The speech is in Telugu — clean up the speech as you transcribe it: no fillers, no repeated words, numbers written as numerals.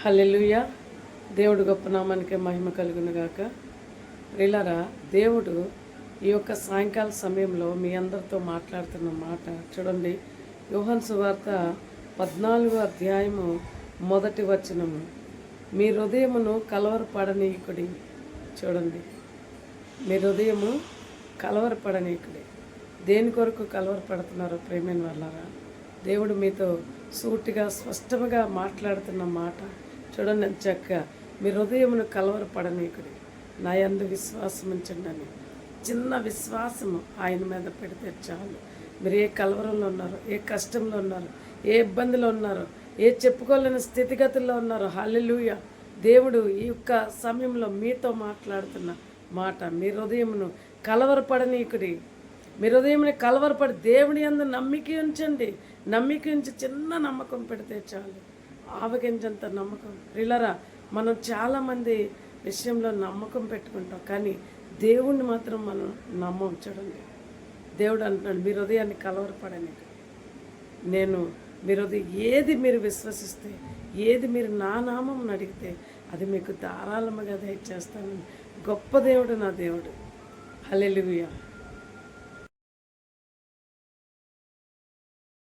హల్లెలూయా. దేవుడు గొప్ప నామానికి మహిమ కలుగును గాక. ప్రియులారా, దేవుడు ఈ యొక్క సాయంకాల సమయంలో మీ అందరితో మాట్లాడుతున్న మాట చూడండి. యోహాను సువార్త 14వ అధ్యాయము 1వ వచనము. మీ హృదయమును కలవరపడనీయకుడి. చూడండి, మీ హృదయము కలవరపడనీయకుడి. దేని కొరకు కలవరపడుతున్నారో ప్రేమైన వాళ్ళారా, దేవుడు మీతో సూటిగా స్పష్టంగా మాట్లాడుతున్న మాట చూడండి. చక్క మీ హృదయమును కలవరపడనీకుడి, నా యందు విశ్వాసం ఉంచండి అని. చిన్న విశ్వాసము ఆయన మీద పెడితే చాలు. మీరు ఏ కలవరంలో ఉన్నారో, ఏ కష్టంలో ఉన్నారో, ఏ ఇబ్బందిలో ఉన్నారో, ఏ చెప్పుకోలేని స్థితిగతుల్లో ఉన్నారో, హల్లెలూయా. దేవుడు ఈ యొక్క సమయంలో మీతో మాట్లాడుతున్న మాట, మీ హృదయమును కలవరపడనీకుడి. మీ హృదయముని కలవరపడి దేవుని యందు నమ్మిక ఉంచండి. నమ్మిక ఉంచి చిన్న నమ్మకం పెడితే చాలు. ఆవగించంత నమ్మకం. ప్రియులారా, మనం చాలామంది విషయంలో నమ్మకం పెట్టుకుంటాం, కానీ దేవుణ్ణి మాత్రం మనం నమ్మం. చూడండి, దేవుడు అంటున్నాడు, మీ హృదయాన్ని కలవరపడని. నేను మీ హృదయం ఏది మీరు విశ్వసిస్తే, ఏది మీరు నా నామం అడిగితే అది మీకు ధారాళముగా దయచేస్తాను. గొప్ప దేవుడు నా దేవుడు. హల్లెలూయా.